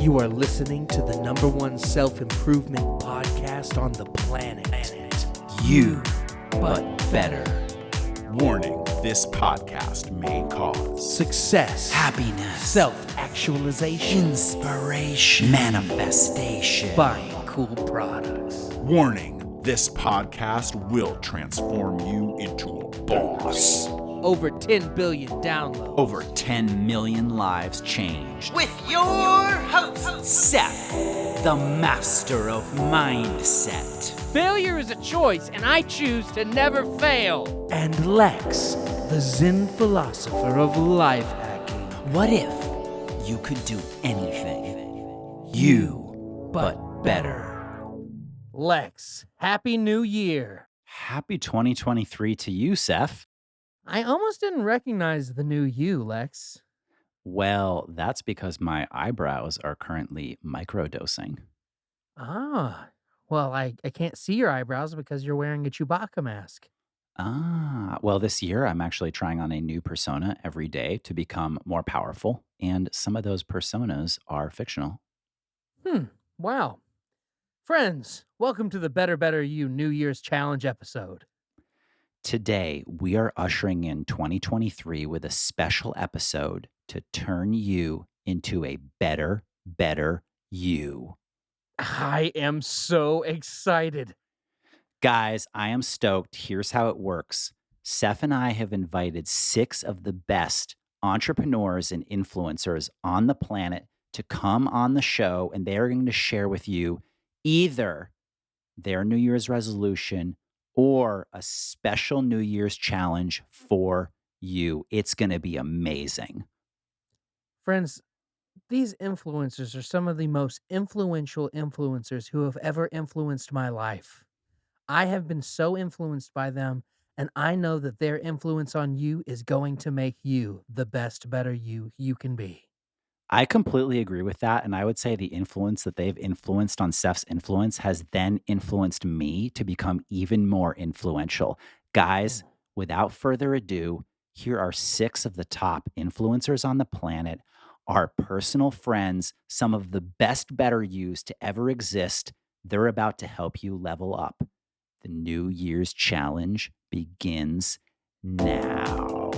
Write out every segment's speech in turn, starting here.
You are listening to the #1 self-improvement podcast on the planet. You, but better. Warning, this podcast may cause Success, Happiness. self-actualization, Inspiration. Manifestation. buying cool products. warning, this podcast will transform you into a boss. Over 10 billion downloads. Over 10 million lives changed. With your host, Seph, the master of mindset. Failure is a choice, and I choose to never fail. And Lex, the Zen philosopher of life hacking. What if you could do anything? You, but better. Lex, Happy New Year. Happy 2023 to you, Seph. I almost didn't recognize the new you, Lex. Well, that's because my eyebrows are currently microdosing. Ah, well, I can't see your eyebrows because you're wearing a Chewbacca mask. Well, this year I'm actually trying on a new persona every day to become more powerful, and some of those personas are fictional. Wow. Friends, welcome to the BetterYou New Year's Challenge episode. Today, we are ushering in 2023 with a special episode to turn you into a better you. I am so excited. Guys, I am stoked. Here's how it works. Seph and I have invited 6 of the best entrepreneurs and influencers on the planet to come on the show, and they are going to share with you either their New Year's resolution or a special New Year's challenge for you. It's going to be amazing. Friends, these influencers are some of the most influential influencers who have ever influenced my life. I have been so influenced by them, and I know that their influence on you is going to make you the best, better you can be. I completely agree with that. And I would say the influence that they've influenced on Seph's influence has then influenced me to become even more influential. Guys, without further ado, here are 6 of the top influencers on the planet, our personal friends, some of the best BetterYous to ever exist. They're about to help you level up. The New Year's challenge begins now.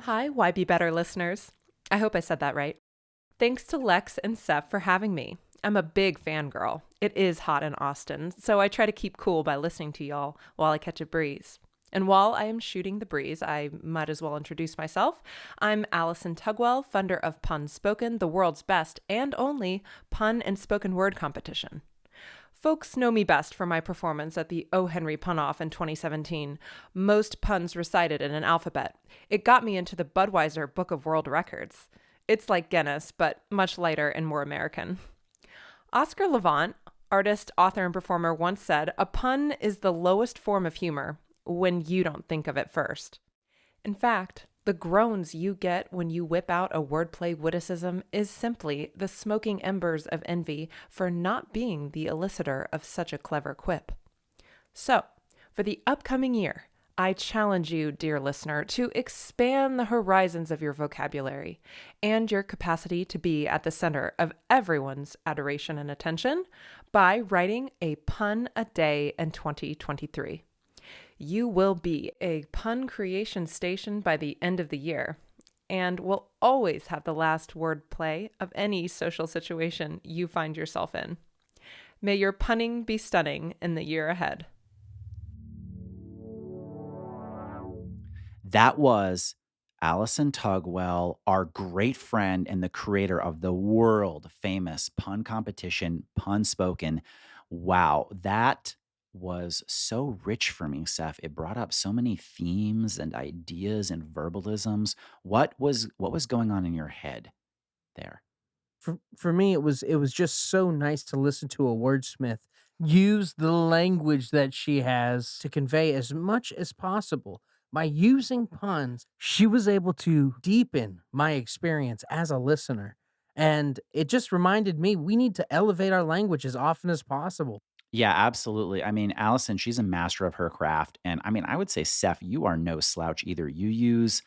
Hi, Why Be Better listeners. I hope I said that right. Thanks to Lex and Seph for having me. I'm a big fangirl. It is hot in Austin, so I try to keep cool by listening to y'all while I catch a breeze. And while I am shooting the breeze, I might as well introduce myself. I'm Alison Tugwell, funder of Pun Spoken, the world's best and only pun and spoken word competition. Folks know me best for my performance at the O. Henry Pun-Off in 2017. Most puns recited in an alphabet. It got me into the Budweiser Book of World Records. It's like Guinness, but much lighter and more American. Oscar Levant, artist, author, and performer, once said, "A pun is the lowest form of humor when you don't think of it first." In fact, the groans you get when you whip out a wordplay witticism is simply the smoking embers of envy for not being the elicitor of such a clever quip. So, for the upcoming year, I challenge you, dear listener, to expand the horizons of your vocabulary and your capacity to be at the center of everyone's adoration and attention by writing a pun a day in 2023. You will be a pun creation station by the end of the year, and will always have the last word play of any social situation you find yourself in. May your punning be stunning in the year ahead. That was Alison Tugwell, our great friend and the creator of the world famous pun competition, Pun Spoken. Wow, that was so rich for me, Seph. It brought up so many themes and ideas and verbalisms. What was going on in your head there? For me, it was just so nice to listen to a wordsmith use the language that she has to convey as much as possible. By using puns, she was able to deepen my experience as a listener. And it just reminded me we need to elevate our language as often as possible. Yeah, absolutely. I mean, Alison, she's a master of her craft. And I mean, I would say, Seph, you are no slouch either. You use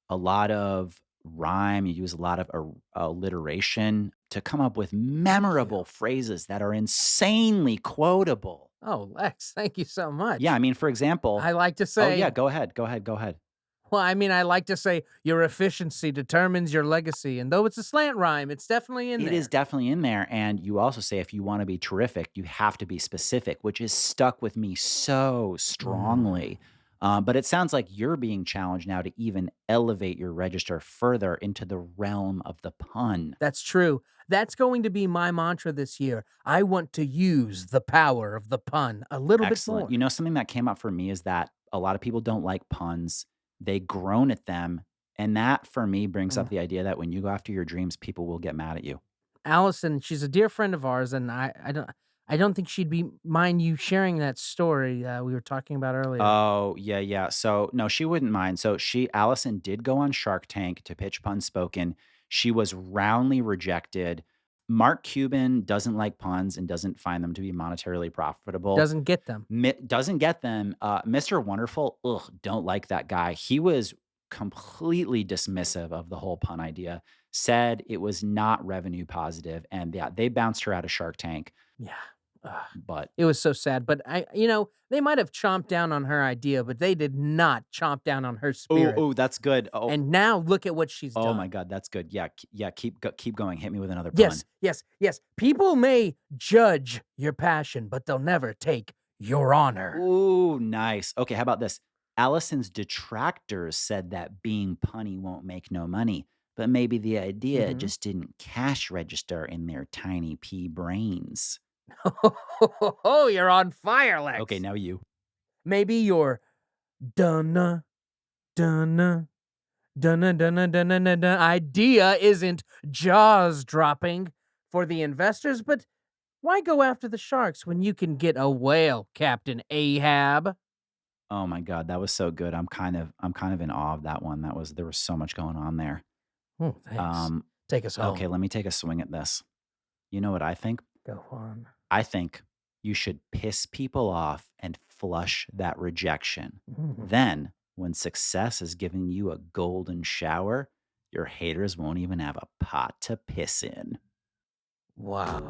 a lot of rhyme, you use a lot of alliteration to come up with Thank you. memorable phrases that are insanely quotable. Oh, Lex, thank you so Yeah, I much. mean, for example, I like to oh, yeah, say, go ahead. Go ahead. Go ahead. well, I mean, I like to say your efficiency determines your legacy. And though it's a slant rhyme, it's definitely in It is there. definitely in there. And you also say if you want to be terrific, you have to be specific, which is stuck with me so strongly. But it sounds like you're being challenged now to even elevate your register further into the realm of the pun. That's true. That's going to be my mantra this year. I want to use the power of the pun a little bit Excellent. more. You know, something that came up for me is that a lot of people don't like puns. They groan at them. And that for me brings up Mm. the idea that when you go after your dreams, people will get mad at you. Allison, she's a dear friend of ours, and I don't think she'd be mind you sharing that story we were talking about earlier. Oh, yeah, yeah. So, no, she wouldn't mind. So, Allison did go on Shark Tank to pitch Pun Spoken. She was roundly rejected. Mark Cuban doesn't like puns and doesn't find them to be monetarily profitable. Doesn't get them. Doesn't get them. Mr. Wonderful, don't like that guy. He was completely dismissive of the whole pun idea, said it was not revenue positive, and yeah, they bounced her out of Shark Tank. Yeah. Ugh. But It was so sad. But they might have chomped down on her idea, but they did not chomp down on her spirit. oh, that's good. Oh, And now look at what she's oh done. my God, that's good. Yeah, yeah. Keep going. Hit me with another pun. Yes, yes, yes. People may judge your passion, but they'll never take your honor. Ooh, nice. Okay, how about this? Allison's detractors said that being punny won't make no money, but maybe the idea Mhm. just didn't cash register in their tiny pea brains. Oh, you're on fire, Lex. Okay, now you. Maybe your dunna, dunna, dunna, dunna, dunna, dunna idea isn't jaws dropping for the investors, but why go after the sharks when you can get a whale, Captain Ahab? Oh my God, that was so good. I'm kind of in awe of that one. There was so much going on there. Oh, thanks. Um, Take us home. okay, let me take a swing at this. You know what I think? Go on. I think you should piss people off and flush that rejection. Mm. Then, when success is giving you a golden shower, your haters won't even have a pot to piss in. Wow.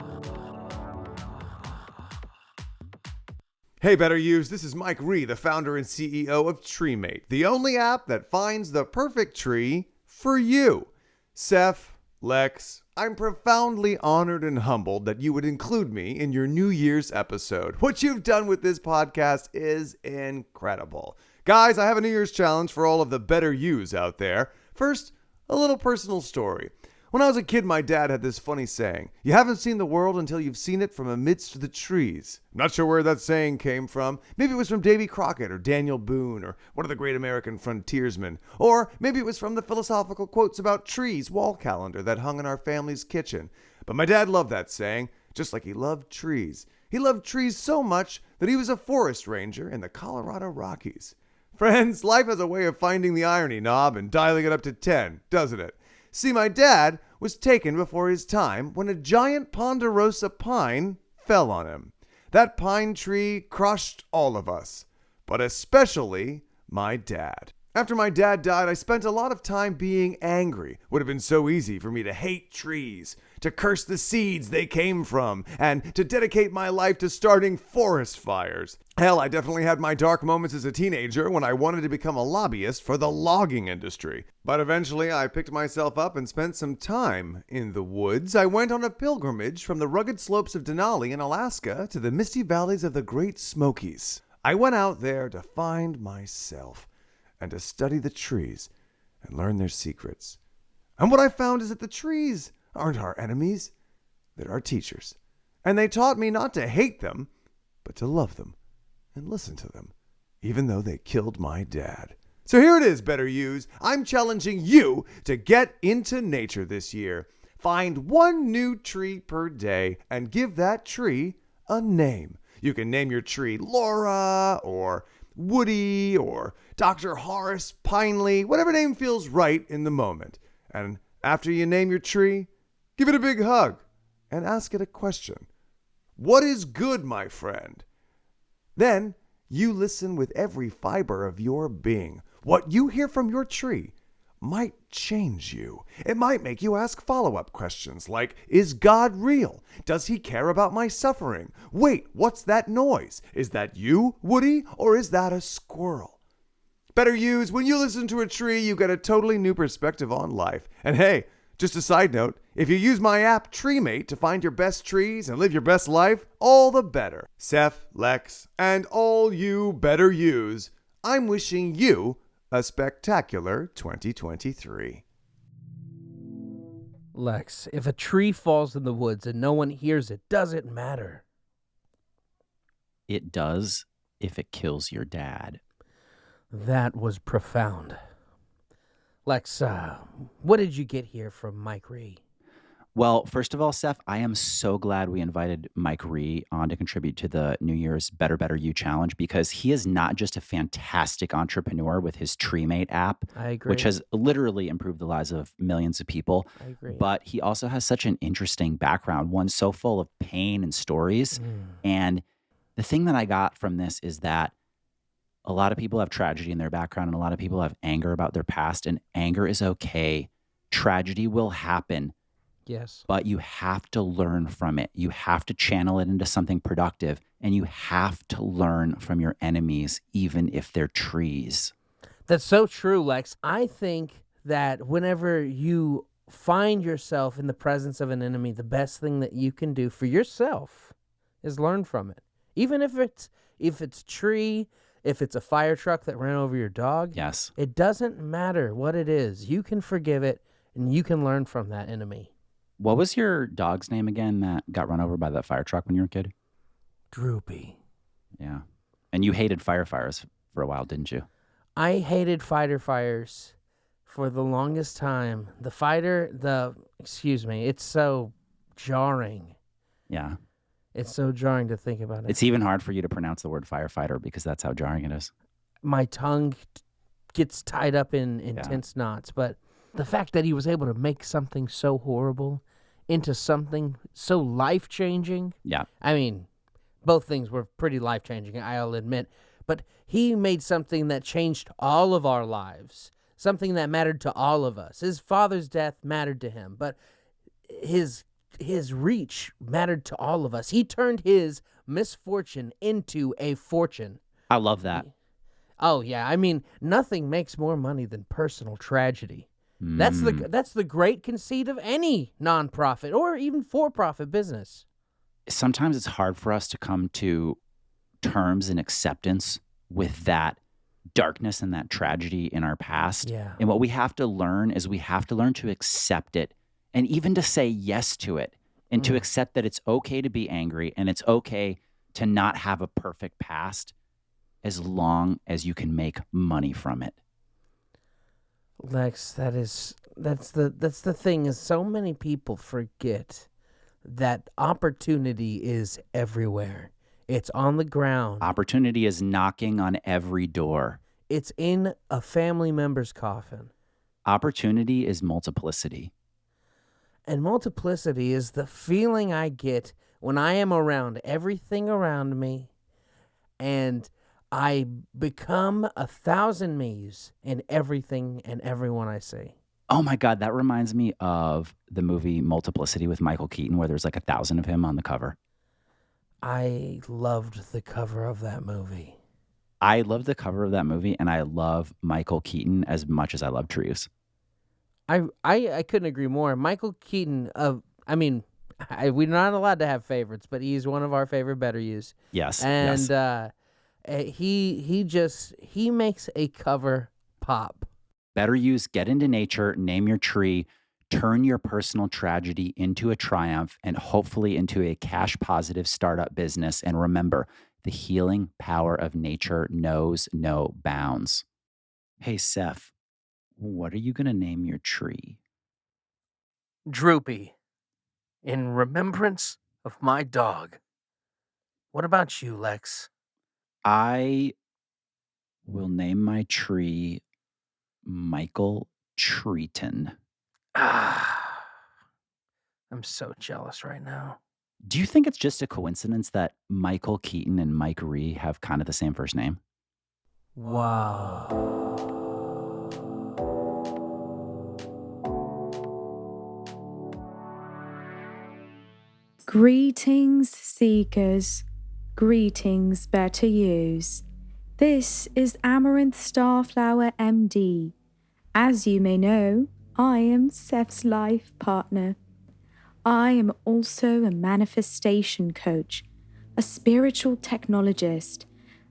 Hey, BetterYous, this is Mike Ree, the founder and CEO of TreeMate, the only app that finds the perfect tree for you. Seph, Lex, I'm profoundly honored and humbled that you would include me in your New Year's episode. What you've done with this podcast is incredible. Guys, I have a New Year's challenge for all of the BetterYous out there. First, a little personal story. When I was a kid, my dad had this funny saying, "You haven't seen the world until you've seen it from amidst the trees." I'm not sure where that saying came from. Maybe it was from Davy Crockett or Daniel Boone or one of the great American frontiersmen. Or maybe it was from the philosophical quotes about trees wall calendar that hung in our family's kitchen. But my dad loved that saying, just like he loved trees. He loved trees so much that he was a forest ranger in the Colorado Rockies. Friends, life has a way of finding the irony knob and dialing it up to 10, doesn't it? See, my dad was taken before his time when a giant ponderosa pine fell on him. That pine tree crushed all of us, but especially my dad. After my dad died, I spent a lot of time being angry. Would have been so easy for me to hate trees, to curse the seeds they came from, and to dedicate my life to starting forest fires. Hell, I definitely had my dark moments as a teenager when I wanted to become a lobbyist for the logging industry. But eventually I picked myself up and spent some time in the woods. I went on a pilgrimage from the rugged slopes of Denali in Alaska to the misty valleys of the Great Smokies. I went out there to find myself and to study the trees and learn their secrets. And what I found is that the trees aren't our enemies, they're our teachers. And they taught me not to hate them, but to love them and listen to them, even though they killed my dad. So here it is, BetterYous. I'm challenging you to get into nature this year. Find one new tree per day and give that tree a name. You can name your tree Laura or Woody or Dr. Horace Pineley, whatever name feels right in the moment. And after you name your tree, give it a big hug and ask it a question. what is good, my friend? Then you listen with every fiber of your being. What you hear from your tree might change you. It might make you ask follow-up questions like, is God real? Does he care about my suffering? Wait, what's that noise? Is that you, Woody, or is that a squirrel? BetterYou's, when you listen to a tree, you get a totally new perspective on life. And hey, just a side note, if you use my app TreeMate to find your best trees and live your best life, all the better. Seph, Lex, and all you BetterYou's, I'm wishing you a spectacular 2023. Lex, if a tree falls in the woods and no one hears it, does it matter? It does if it kills your dad. That was profound. Lex, what did you get here from Mike Ree? Well, first of all, Seph, I am so glad we invited Mike Ree on to contribute to the New Year's Better You challenge, because he is not just a fantastic entrepreneur with his TreeMate app, I agree. which has literally improved the lives of millions of people, I agree. but he also has such an interesting background, one so full of pain and stories. And the thing that I got from this is that a lot of people have tragedy in their background, and a lot of people have anger about their past, and anger is okay. Tragedy will happen. Yes. But you have to learn from it. You have to channel it into something productive, and you have to learn from your enemies, even if they're trees. That's so true, Lex. I think that whenever you find yourself in the presence of an enemy, the best thing that you can do for yourself is learn from it. Even if it's tree, if it's a fire truck that ran over your dog, Yes. it doesn't matter what it is. You can forgive it, and you can learn from that enemy. What was your dog's name again that got run over by that fire truck when you were a kid? Droopy. Yeah. And you hated firefighters for a while, didn't you? I hated fires for the longest time. It's so jarring. Yeah. It's so jarring to think about it. It's even hard for you to pronounce the word firefighter because that's how jarring it is. My tongue gets tied up in tense knots, but the fact that he was able to make something so horrible into something so life-changing. Yeah. I mean, both things were pretty life-changing, I'll admit. But he made something that changed all of our lives, something that mattered to all of us. His father's death mattered to him, but his reach mattered to all of us. He turned his misfortune into a fortune. I love that. Oh, yeah. I mean, nothing makes more money than personal tragedy. That's the great conceit of any nonprofit or even for-profit business. Sometimes it's hard for us to come to terms and acceptance with that darkness and that tragedy in our past. Yeah. And what we have to learn is we have to learn to accept it, and even to say yes to it, and to accept that it's okay to be angry, and it's okay to not have a perfect past as long as you can make money from it. Lex, that's the thing, is so many people forget that opportunity is everywhere. It's on the ground. Opportunity is knocking on every door. It's in a family member's coffin. Opportunity is multiplicity. And multiplicity is the feeling I get when I am around everything around me, and I become 1,000 me's in everything and everyone I see. Oh my God, that reminds me of the movie Multiplicity with Michael Keaton, where there's like 1,000 of him on the cover. I loved the cover of that movie. I love the cover of that movie, and I love Michael Keaton as much as I love trees. I couldn't agree more. Michael Keaton, we're not allowed to have favorites, but he's one of our favorite BetterYou's. Yes. And yes. he makes a cover pop. BetterYou's get into nature, name your tree, turn your personal tragedy into a triumph, and hopefully into a cash-positive startup business. And remember, the healing power of nature knows no bounds. Hey, Seph, what are you going to name your tree? Droopy, in remembrance of my dog. What about you, Lex? I will name my tree Michael Treaton. I'm so jealous right now. Do you think it's just a coincidence that Michael Keaton and Mike Ree have kind of the same first name? Wow. Greetings, seekers. Greetings, BetterYous. This is Amaranthe Starflower, MD. As you may know, I am Seph's life partner. I am also a manifestation coach, a spiritual technologist,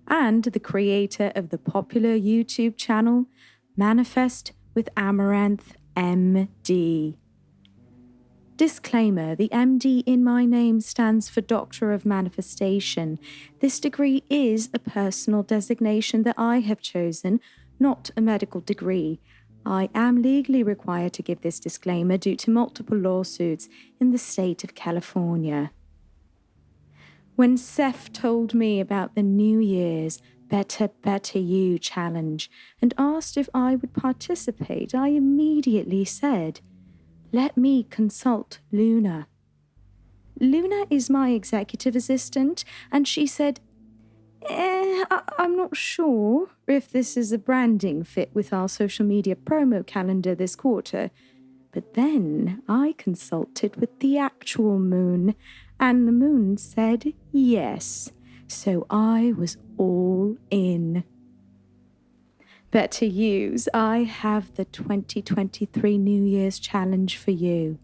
and the creator of the popular YouTube channel Manifest with Amaranthe, MD. Disclaimer, the MD in my name stands for Doctor of Manifestation. This degree is a personal designation that I have chosen, not a medical degree. I am legally required to give this disclaimer due to multiple lawsuits in the state of California. When Seph told me about the New Year's BetterYou challenge and asked if I would participate, I immediately said, "Let me consult Luna." Luna is my executive assistant, and she said, I'm not sure if this is a branding fit with our social media promo calendar this quarter. But then I consulted with the actual moon, and the moon said yes. So I was all in. BetterYous, I have the 2023 New Year's challenge for you.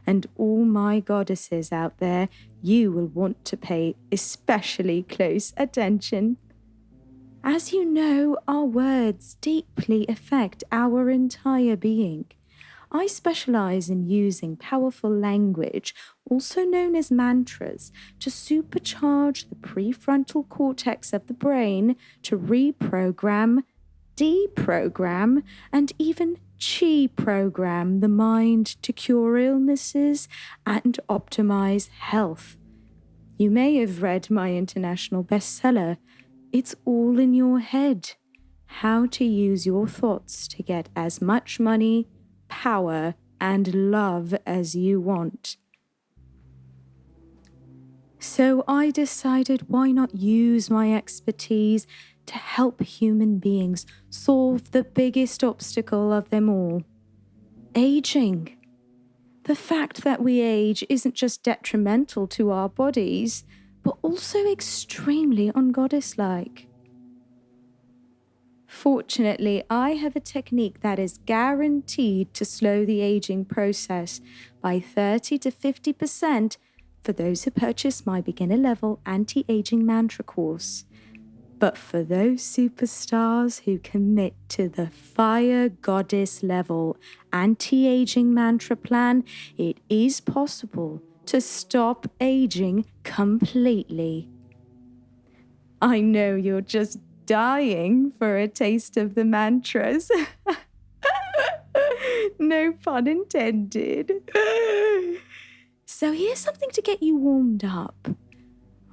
And all my goddesses out there, you will want to pay especially close attention. As you know, our words deeply affect our entire being. I specialize in using powerful language, also known as mantras, to supercharge the prefrontal cortex of the brain to reprogram, deprogram, and even chi-program the mind to cure illnesses and optimize health. You may have read my international bestseller, It's All in Your Head: How to Use Your Thoughts to Get as Much Money, Power, and Love as You Want. So I decided, why not use my expertise to help human beings solve the biggest obstacle of them all: aging. The fact that we age isn't just detrimental to our bodies, but also extremely ungoddess-like. Fortunately, I have a technique that is guaranteed to slow the aging process by 30 to 50% for those who purchase my beginner-level anti-aging mantra course. But for those superstars who commit to the fire goddess level anti-aging mantra plan, it is possible to stop aging completely. I know you're just dying for a taste of the mantras. No pun intended. So here's something to get you warmed up.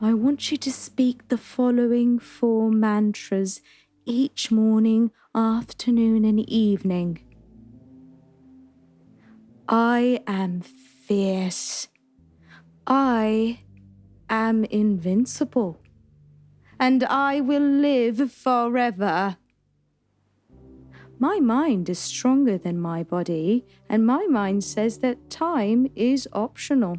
I want you to speak the following 4 mantras each morning, afternoon, and evening. I am fierce. I am invincible. And I will live forever. My mind is stronger than my body, and my mind says that time is optional.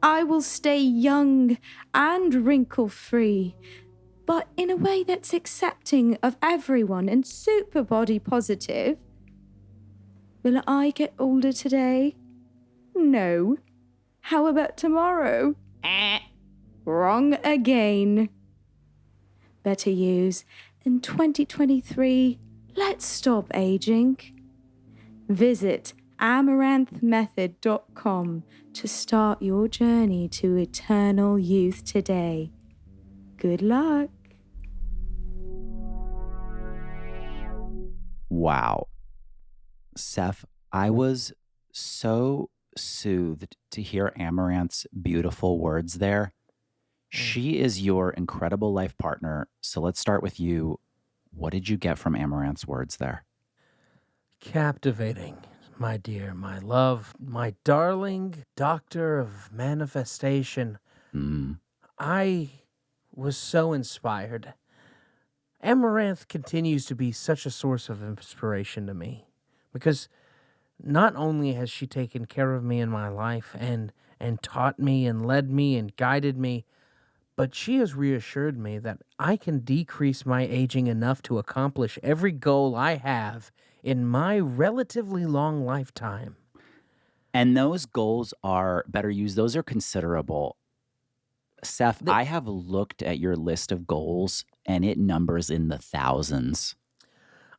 I will stay young and wrinkle-free, but in a way that's accepting of everyone and super body positive. Will I get older today? No. How about tomorrow? Wrong again. BetterYous. In 2023, let's stop aging. Visit amaranthemethod.com to start your journey to eternal youth today. Good luck. Wow. Seph, I was so soothed to hear Amaranthe's beautiful words there. She is your incredible life partner. So let's start with you. What did you get from Amaranthe's words there? Captivating. My dear, my love, my darling doctor of manifestation, I was so inspired. Amaranthe continues to be such a source of inspiration to me because not only has she taken care of me in my life and taught me and led me and guided me, but she has reassured me that I can decrease my aging enough to accomplish every goal I have in my relatively long lifetime. And those goals are BetterYou. Those are considerable. Seph, I have looked at your list of goals and it numbers in the thousands.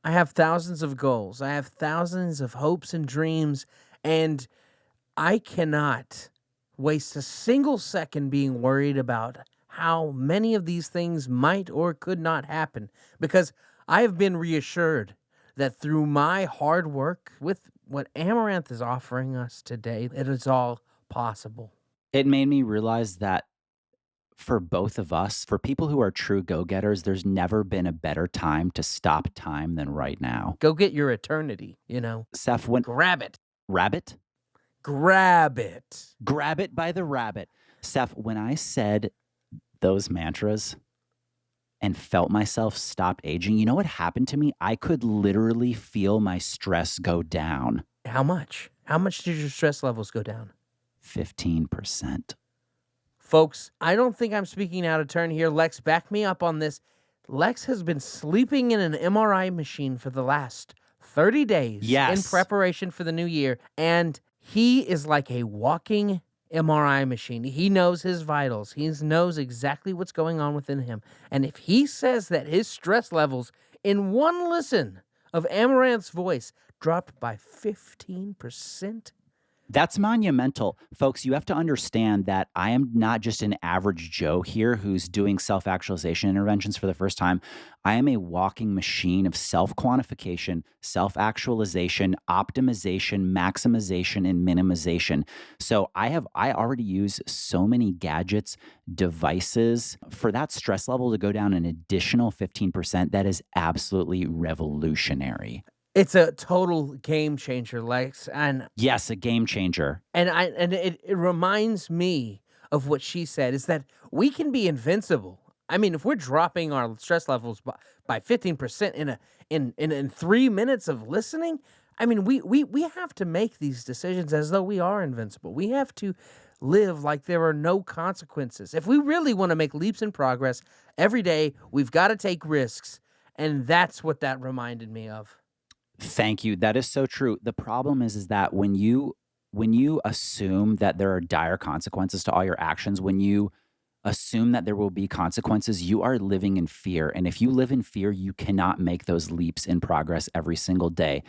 I have thousands of goals. I have thousands of hopes and dreams, and I cannot waste a single second being worried about how many of these things might or could not happen, because I have been reassured that through my hard work with what Amaranthe is offering us today, it is all possible. It made me realize that for both of us, for people who are true go-getters, there's never been a better time to stop time than right now. Go get your eternity, Seph, when... Grab it. Rabbit? Grab it. Grab it by the rabbit. Seph, when I said those mantras and felt myself stop aging, you know what happened to me? I could literally feel my stress go down. How much? How much did your stress levels go down? 15%. Folks, I don't think I'm speaking out of turn here. Lex, back me up on this. Lex has been sleeping in an MRI machine for the last 30 days in preparation for the new year, and he is like a walking MRI machine. He knows his vitals. He knows exactly what's going on within him. And if he says that his stress levels in one listen of Amaranthe's voice dropped by 15%, that's monumental. Folks, you have to understand that I am not just an average Joe here who's doing self-actualization interventions for the first time. I am a walking machine of self-quantification, self-actualization, optimization, maximization, and minimization. So I already use so many gadgets, devices for that stress level to go down an additional 15%. That is absolutely revolutionary. It's a total game changer, Lex. And yes, a game changer. And it reminds me of what she said, is that we can be invincible. I mean, if we're dropping our stress levels by 15% in 3 minutes of listening, I mean, we have to make these decisions as though we are invincible. We have to live like there are no consequences. If we really want to make leaps in progress every day, we've got to take risks. And that's what that reminded me of. Thank you. That is so true. The problem is that when you assume that there are dire consequences to all your actions, when you assume that there will be consequences, you are living in fear. And if you live in fear, you cannot make those leaps in progress every single day.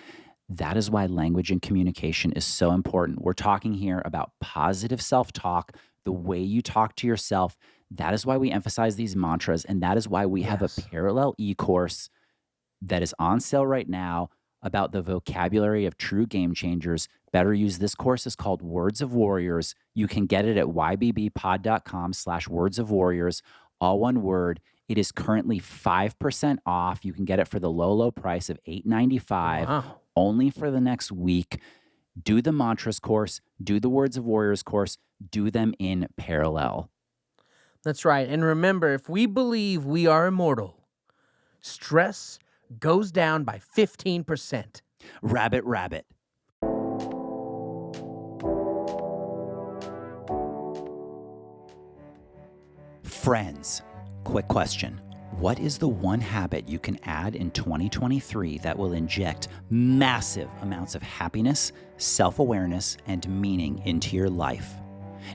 That is why language and communication is so important. We're talking here about positive self-talk, the way you talk to yourself. That is why we emphasize these mantras. And that is why we have a parallel e-course that is on sale right now about the vocabulary of true game changers. BetterYou. This course is called Words of Warriors. You can get it at ybbpod.com/Words of Warriors, all one word. It is currently 5% off. You can get it for the low price of $8.95 only for the next week. Do the mantras course, do the Words of Warriors course, do them in parallel. That's right. And remember, if we believe we are immortal, stress goes down by 15%. Rabbit, rabbit. Friends, quick question. What is the one habit you can add in 2023 that will inject massive amounts of happiness, self-awareness, and meaning into your life?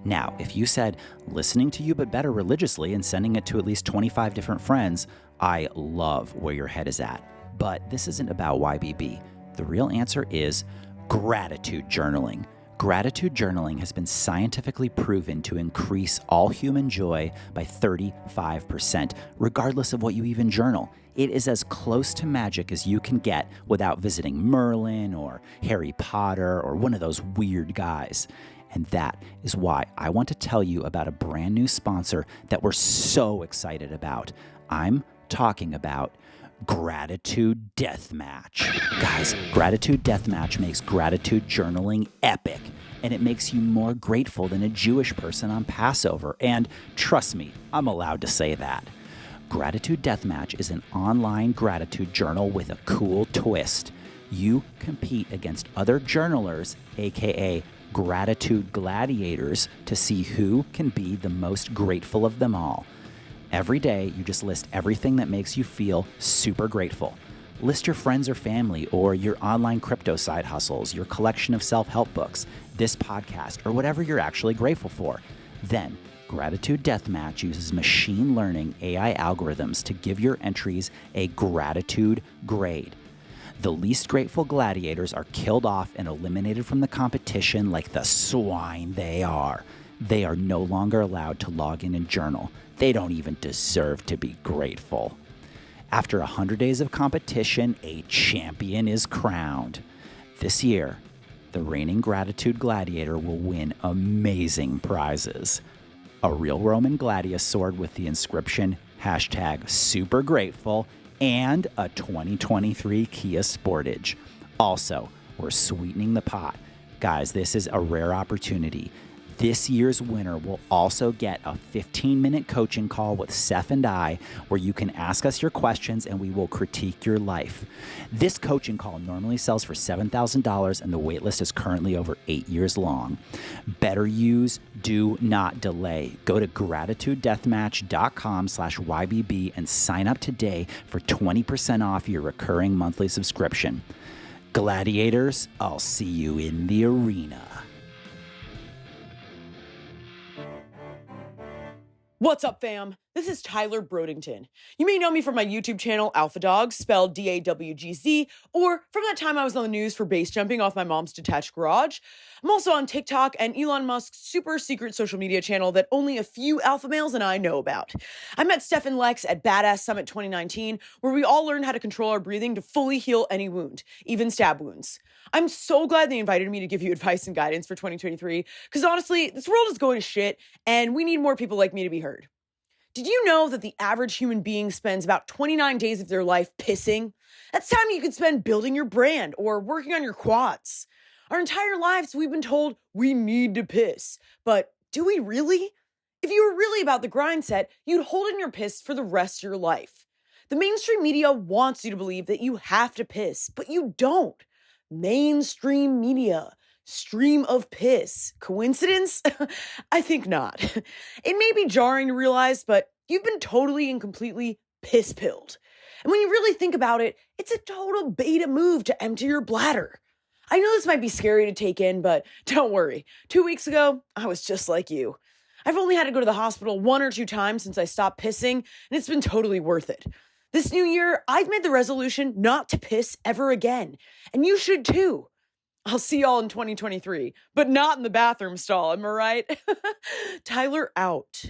Now, if you said listening to You But Better religiously and sending it to at least 25 different friends, I love where your head is at. But this isn't about YBB. The real answer is gratitude journaling. Gratitude journaling has been scientifically proven to increase all human joy by 35%, regardless of what you even journal. It is as close to magic as you can get without visiting Merlin or Harry Potter or one of those weird guys. And that is why I want to tell you about a brand new sponsor that we're so excited about. I'm talking about Gratitude Deathmatch. Guys, Gratitude Deathmatch makes gratitude journaling epic, and it makes you more grateful than a Jewish person on Passover. And trust me, I'm allowed to say that. Gratitude Deathmatch is an online gratitude journal with a cool twist. You compete against other journalers, aka gratitude gladiators, to see who can be the most grateful of them all. Every day, you just list everything that makes you feel super grateful. List your friends or family, or your online crypto side hustles, your collection of self-help books, this podcast, or whatever you're actually grateful for. Then, Gratitude Deathmatch uses machine learning AI algorithms to give your entries a gratitude grade. The least grateful gladiators are killed off and eliminated from the competition like the swine they are. They are no longer allowed to log in and journal. They don't even deserve to be grateful. After 100 days of competition, a champion is crowned. This year, the reigning gratitude gladiator will win amazing prizes. A real Roman gladius sword with the inscription #supergrateful and a 2023 Kia Sportage. Also, we're sweetening the pot. Guys, this is a rare opportunity. This year's winner will also get a 15-minute coaching call with Seph and I, where you can ask us your questions and we will critique your life. This coaching call normally sells for $7,000 and the waitlist is currently over 8 years long. BetterYou's do not delay. Go to gratitudedeathmatch.com/YBB and sign up today for 20% off your recurring monthly subscription. Gladiators, I'll see you in the arena. What's up, fam? This is Tyler Brodington. You may know me from my YouTube channel, Alpha Dogs, spelled DAWGZ, or from that time I was on the news for base jumping off my mom's detached garage. I'm also on TikTok and Elon Musk's super secret social media channel that only a few alpha males and I know about. I met Seph and Lex at Badass Summit 2019, where we all learned how to control our breathing to fully heal any wound, even stab wounds. I'm so glad they invited me to give you advice and guidance for 2023, because honestly, this world is going to shit, and we need more people like me to be heard. Did you know that the average human being spends about 29 days of their life pissing? That's time you could spend building your brand or working on your quads. Our entire lives, we've been told we need to piss, but do we really? If you were really about the grind set, you'd hold in your piss for the rest of your life. The mainstream media wants you to believe that you have to piss, but you don't. Mainstream media. Stream of piss. Coincidence? I think not. It may be jarring to realize, but you've been totally and completely piss-pilled. And when you really think about it, it's a total beta move to empty your bladder. I know this might be scary to take in, but don't worry. 2 weeks ago, I was just like you. I've only had to go to the hospital 1 or 2 times since I stopped pissing, and it's been totally worth it. This new year, I've made the resolution not to piss ever again, and you should too. I'll see y'all in 2023, but not in the bathroom stall, am I right? Tyler out.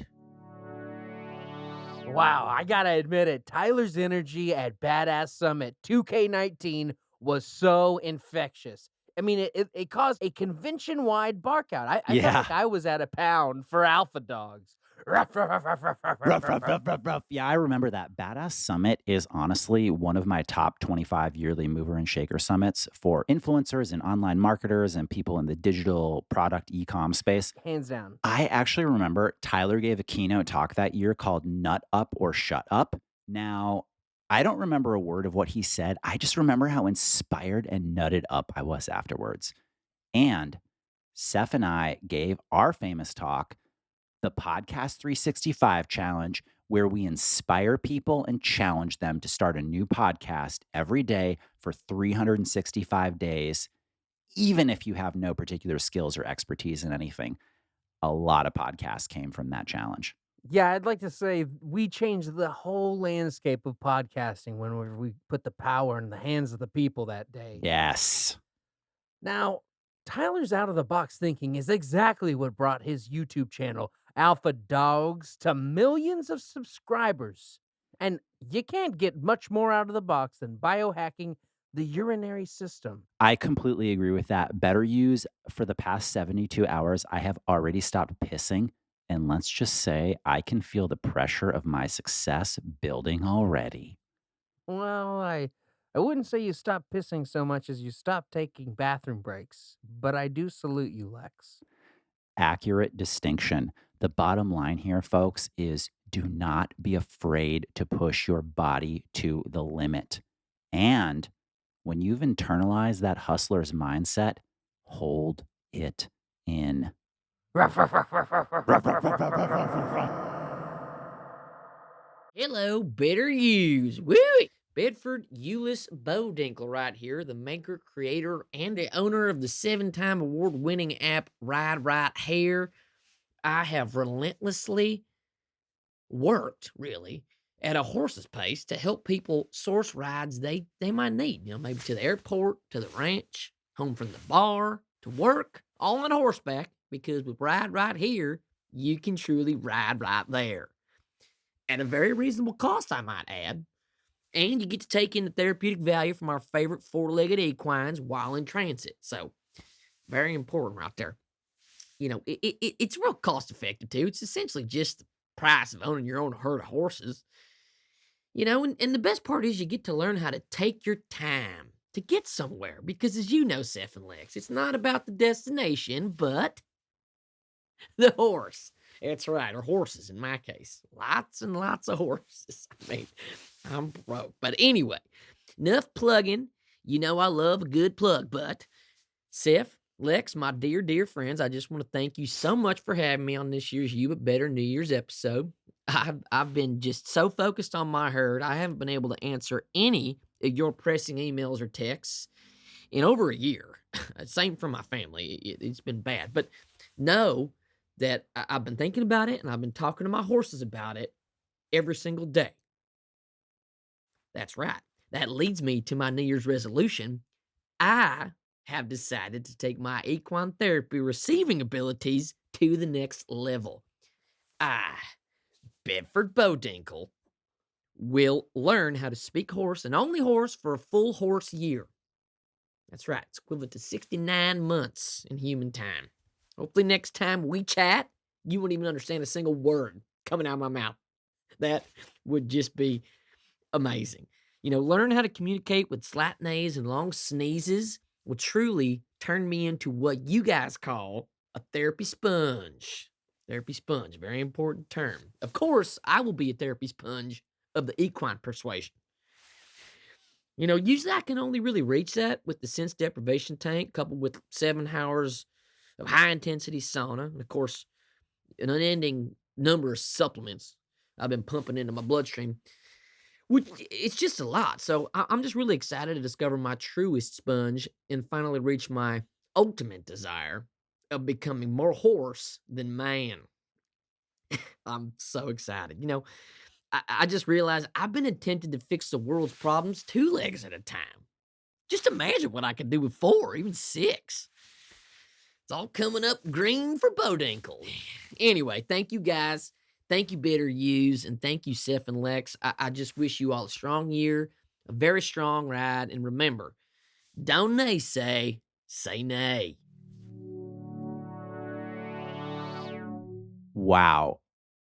Wow, I gotta admit it. Tyler's energy at Badass Summit 2K19 was so infectious. I mean, it caused a convention-wide bark out. I felt like I was at a pound for alpha dogs. Ruff, ruff, ruff, ruff, ruff, ruff, ruff, ruff, ruff, ruff. Yeah, I remember that. Badass Summit is honestly one of my top 25 yearly mover and shaker summits for influencers and online marketers and people in the digital product e-com space. Hands down. I actually remember Tyler gave a keynote talk that year called Nut Up or Shut Up. Now, I don't remember a word of what he said. I just remember how inspired and nutted up I was afterwards. And Seph and I gave our famous talk, the Podcast 365 Challenge, where we inspire people and challenge them to start a new podcast every day for 365 days, even if you have no particular skills or expertise in anything. A lot of podcasts came from that challenge. Yeah, I'd like to say we changed the whole landscape of podcasting when we put the power in the hands of the people that day. Yes. Now, Tyler's out-of-the-box thinking is exactly what brought his YouTube channel, Alpha Dogs, to millions of subscribers. And you can't get much more out of the box than biohacking the urinary system. I completely agree with that. BetterYou's for the past 72 hours, I have already stopped pissing. And let's just say I can feel the pressure of my success building already. Well, I wouldn't say you stop pissing so much as you stop taking bathroom breaks, but I do salute you, Lex. Accurate distinction. The bottom line here, folks, is do not be afraid to push your body to the limit. And when you've internalized that hustler's mindset, hold it in. Hello, BetterYou's. Woo! Bedford, Eulis, Bodinkle right here, the maker, creator, and the owner of the 7-time award-winning app Ride Right Hair. I have relentlessly worked, really, at a horse's pace to help people source rides they might need. Maybe to the airport, to the ranch, home from the bar, to work, all on horseback, because with Ride Right Here, you can truly ride right there. At a very reasonable cost, I might add. And you get to take in the therapeutic value from our favorite 4-legged equines while in transit. So, very important right there. It's real cost effective too. It's essentially just the price of owning your own herd of horses. And the best part is you get to learn how to take your time to get somewhere. Because as you know, Seph and Lex, it's not about the destination, but the horse. That's right, or horses in my case. Lots and lots of horses. I'm broke. But anyway, enough plugging. I love a good plug. But Seph, Lex, my dear, dear friends, I just want to thank you so much for having me on this year's You But Better New Year's episode. I've been just so focused on my herd, I haven't been able to answer any of your pressing emails or texts in over a year. Same for my family. It's been bad. But know that I've been thinking about it, and I've been talking to my horses about it every single day. That's right. That leads me to my New Year's resolution. I have decided to take my equine therapy receiving abilities to the next level. Bedford Bodinkle, will learn how to speak horse and only horse for a full horse year. That's right. It's equivalent to 69 months in human time. Hopefully next time we chat, you won't even understand a single word coming out of my mouth. That would just be amazing. Learn how to communicate with slight neighs and long sneezes will truly turn me into what you guys call a therapy sponge. Therapy sponge, very important term. Of course, I will be a therapy sponge of the equine persuasion. Usually I can only really reach that with the sense deprivation tank coupled with 7 hours of high-intensity sauna, and, of course, an unending number of supplements I've been pumping into my bloodstream, which it's just a lot. So I'm just really excited to discover my truest sponge and finally reach my ultimate desire of becoming more horse than man. I'm so excited. I just realized I've been attempting to fix the world's problems 2 legs at a time. Just imagine what I could do with 4, even 6. It's all coming up green for Bodinkle. Anyway, thank you guys. Thank you, BetterYou's, and thank you, Seph and Lex. I just wish you all a strong year, a very strong ride, and remember, don't naysay, say nay. Wow.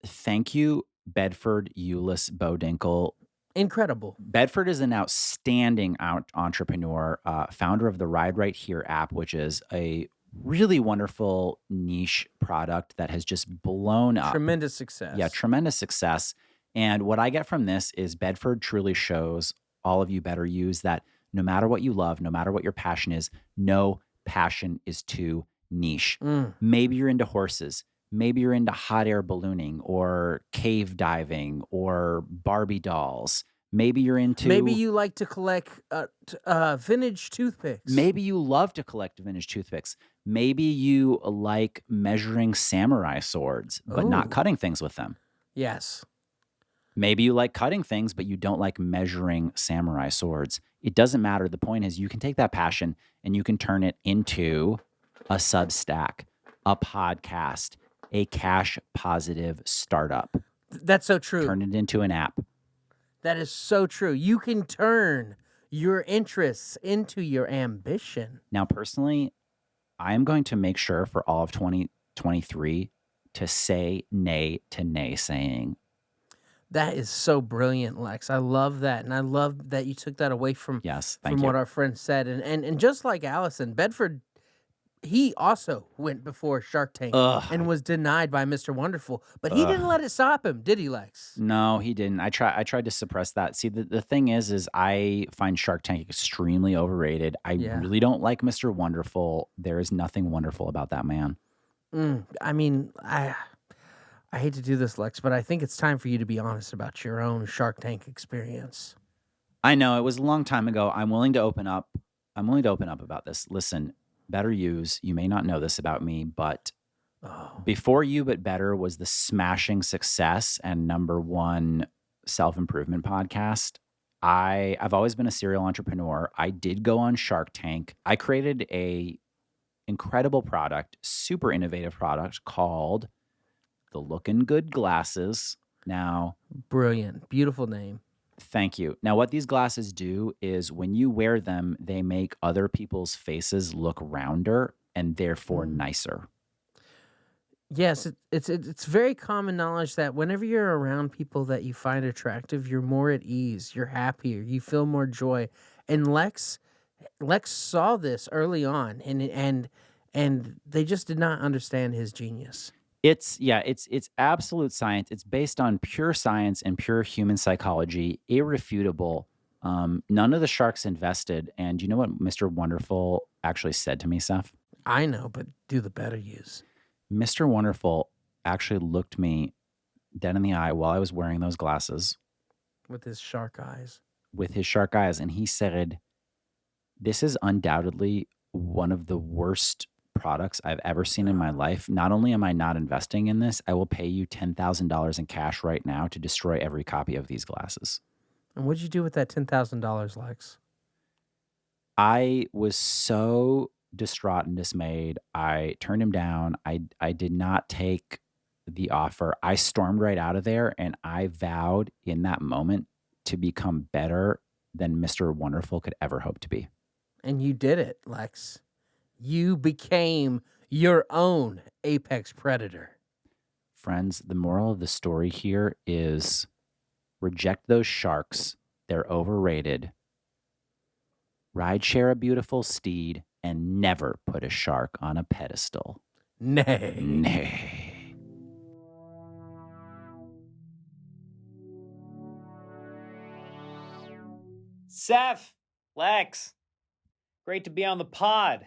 Thank you, Bedford, Eulis, Bodinkle. Incredible. Bedford is an outstanding entrepreneur, founder of the Ride Right Here app, which is a really wonderful niche product that has just blown up. Tremendous success. Yeah, tremendous success. And what I get from this is Bedford truly shows all of you BetterYou's that no matter what you love, no matter what your passion is, no passion is too niche. Maybe you're into horses. Maybe you're into hot air ballooning or cave diving or Barbie dolls. Maybe you're into... Maybe you like to collect vintage toothpicks. Maybe you love to collect vintage toothpicks. Maybe you like measuring samurai swords, but not cutting things with them. Yes. Maybe you like cutting things, but you don't like measuring samurai swords. It doesn't matter. The point is you can take that passion and you can turn it into a Substack, a podcast, a cash positive startup. That's so true. Turn it into an app. That is so true. You can turn your interests into your ambition. Now, personally, I am going to make sure for all of 2023 to say nay to naysaying. That is so brilliant, Lex. I love that. And I love that you took that away from Yes, from thank you. what our friend said. And just like Allison, Bedford, he also went before Shark Tank and was denied by Mr. Wonderful. But he didn't let it stop him, did he, Lex? No, he didn't. I tried to suppress that. See, the thing is I find Shark Tank extremely overrated. I really don't like Mr. Wonderful. There is nothing wonderful about that man. I mean, I hate to do this, Lex, but I think it's time for you to be honest about your own Shark Tank experience. I know it was a long time ago. I'm willing to open up. About this. Listen, BetterYou's, you may not know this about me, but Before You But Better was the smashing success and #1 self-improvement podcast. I've always been a serial entrepreneur. I did go on Shark Tank. I created a incredible product, super innovative product called the Lookin' Good Glasses. Now, brilliant, beautiful name. Thank you. Now, what these glasses do is when you wear them, they make other people's faces look rounder and therefore nicer. Yes, it's very common knowledge that whenever you're around people that you find attractive, you're more at ease, you're happier, you feel more joy. And Lex saw this early on, and they just did not understand his genius. It's absolute science. It's based on pure science and pure human psychology, irrefutable. None of the sharks invested. And you know what Mr. Wonderful actually said to me, Seph? I know, but do the BetterYou's. Mr. Wonderful actually looked me dead in the eye while I was wearing those glasses. With his shark eyes. And he said, "This is undoubtedly one of the worst products I've ever seen in my life. Not only am I not investing in this, I will pay you $10,000 in cash right now to destroy every copy of these glasses." And what'd you do with that $10,000, Lex? I was so distraught and dismayed. I turned him down. I did not take the offer. I stormed right out of there, and I vowed in that moment to become better than Mr. Wonderful could ever hope to be. And you did it, Lex. You became your own apex predator. Friends, the moral of the story here is reject those sharks. They're overrated. Ride share a beautiful steed and never put a shark on a pedestal. Nay. Seph, Lex, great to be on the pod.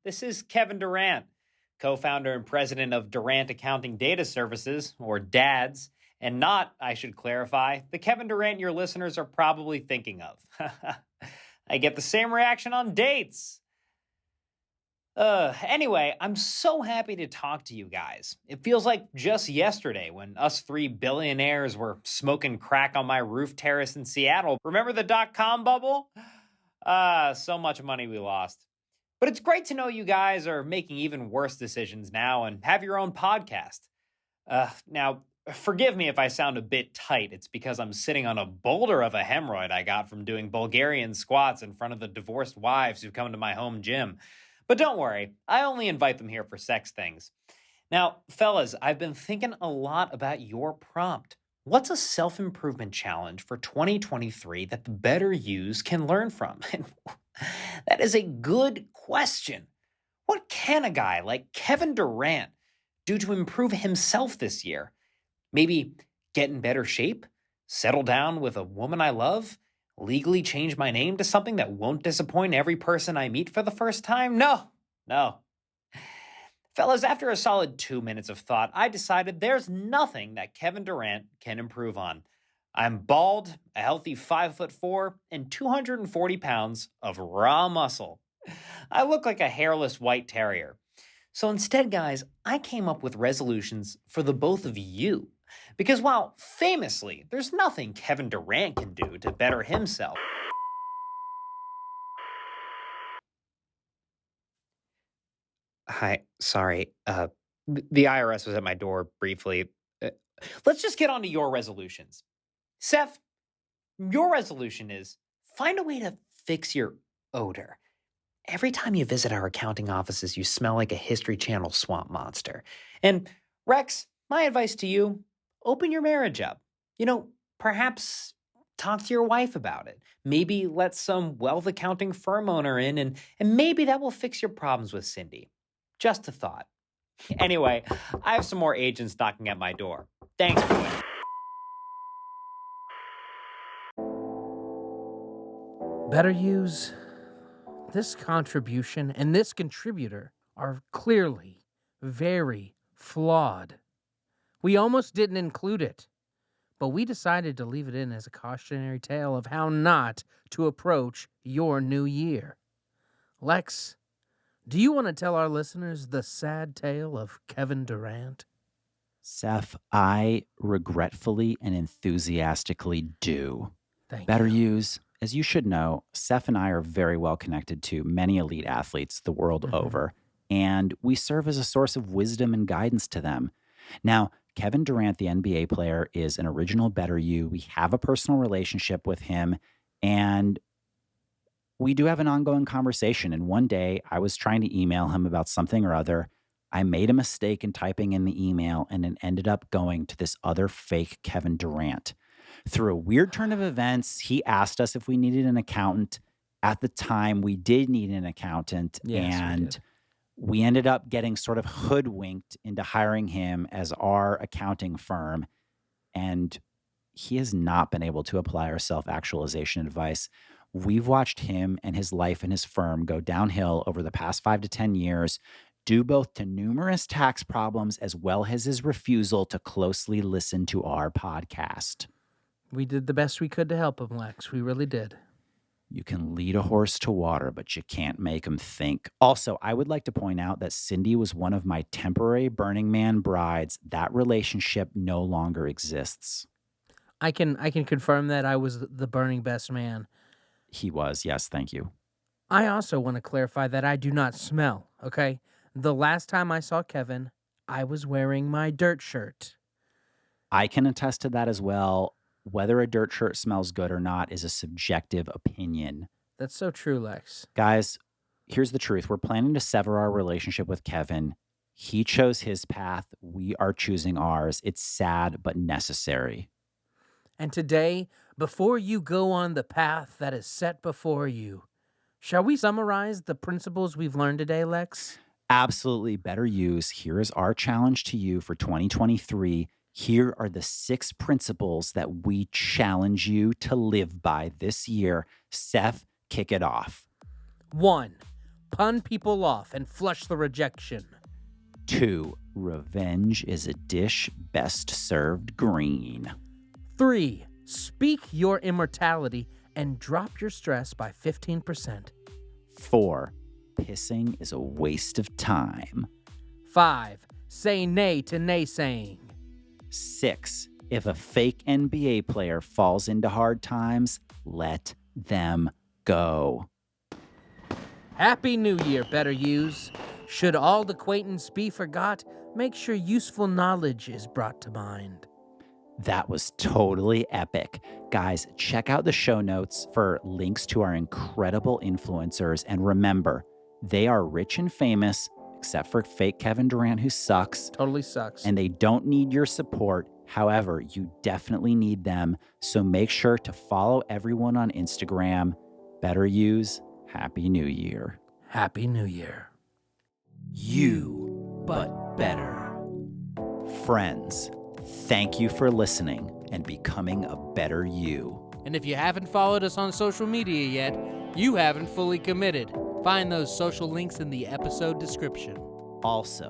This is Kevin Durant, co-founder and president of Durant Accounting Data Services, or DADS, and not, I should clarify, the Kevin Durant your listeners are probably thinking of. I get the same reaction on dates. Anyway, I'm so happy to talk to you guys. It feels like just yesterday when us 3 billionaires were smoking crack on my roof terrace in Seattle. Remember the .com bubble? So much money we lost. But it's great to know you guys are making even worse decisions now and have your own podcast. Now, forgive me if I sound a bit tight. It's because I'm sitting on a boulder of a hemorrhoid I got from doing Bulgarian squats in front of the divorced wives who come to my home gym. But don't worry, I only invite them here for sex things. Now, fellas, I've been thinking a lot about your prompt. What's a self-improvement challenge for 2023 that the BetterYou's can learn from? And that is a good question. What can a guy like Kevin Durant do to improve himself this year? Maybe get in better shape, settle down with a woman I love, legally change my name to something that won't disappoint every person I meet for the first time? No. Fellas, after a solid 2 minutes of thought, I decided there's nothing that Kevin Durant can improve on. I'm bald, a healthy 5'4", and 240 pounds of raw muscle. I look like a hairless white terrier. So instead, guys, I came up with resolutions for the both of you. Because while famously, there's nothing Kevin Durant can do to better himself. Hi, sorry. The IRS was at my door briefly. Let's just get on to your resolutions. Seph, your resolution is find a way to fix your odor. Every time you visit our accounting offices, you smell like a History Channel swamp monster. And Rex, my advice to you, open your marriage up. Perhaps talk to your wife about it. Maybe let some wealth accounting firm owner in, and maybe that will fix your problems with Cindy. Just a thought. Anyway, I have some more agents knocking at my door. Thanks for waiting. BetterYou's, this contribution and this contributor are clearly very flawed. We almost didn't include it, but we decided to leave it in as a cautionary tale of how not to approach your new year. Lex, do you want to tell our listeners the sad tale of Kevin Durant? Seph, I regretfully and enthusiastically do. Thank BetterYou's, as you should know, Seph and I are very well connected to many elite athletes the world over, and we serve as a source of wisdom and guidance to them. Now, Kevin Durant, the NBA player, is an original BetterYou. We have a personal relationship with him, and we do have an ongoing conversation. And one day I was trying to email him about something or other. I made a mistake in typing in the email, and it ended up going to this other fake Kevin Durant. Through a weird turn of events, he asked us if we needed an accountant. At the time, we did need an accountant, and we ended up getting sort of hoodwinked into hiring him as our accounting firm. And he has not been able to apply our self-actualization advice. We've watched him and his life and his firm go downhill over the past 5 to 10 years, due both to numerous tax problems as well as his refusal to closely listen to our podcast. We did the best we could to help him, Lex. We really did. You can lead a horse to water, but you can't make him think. Also, I would like to point out that Cindy was one of my temporary Burning Man brides. That relationship no longer exists. I can confirm that I was the burning best man. He was, yes, thank you. I also want to clarify that I do not smell, okay? The last time I saw Kevin, I was wearing my dirt shirt. I can attest to that as well. Whether a dirt shirt smells good or not is a subjective opinion. That's so true, Lex. Guys, here's the truth. We're planning to sever our relationship with Kevin. He chose his path. We are choosing ours. It's sad, but necessary. And today, before you go on the path that is set before you, shall we summarize the principles we've learned today, Lex? Absolutely. BetterYou's. Here is our challenge to you for 2023. Here are the 6 principles that we challenge you to live by this year. Seph, kick it off. 1. Pun people off and flush the rejection. 2. Revenge is a dish best served green. 3. Speak your immortality and drop your stress by 15%. 4. Pissing is a waste of time. 5. Say nay to naysaying. 6. If a fake NBA player falls into hard times, let them go. Happy New Year, BetterYou's. Should old acquaintance be forgot, make sure useful knowledge is brought to mind. That was totally epic. Guys, check out the show notes for links to our incredible influencers. And remember, they are rich and famous, except for fake Kevin Durant, who sucks. Totally sucks. And they don't need your support. However, you definitely need them. So make sure to follow everyone on Instagram. BetterYou's. Happy New Year. Happy New Year. You, but better. Friends, thank you for listening and becoming a better you. And if you haven't followed us on social media yet, you haven't fully committed. Find those social links in the episode description. Also,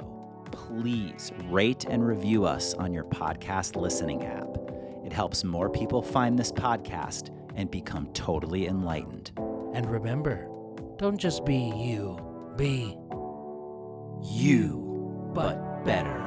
please rate and review us on your podcast listening app. It helps more people find this podcast and become totally enlightened. And remember, don't just be you, be you, but better.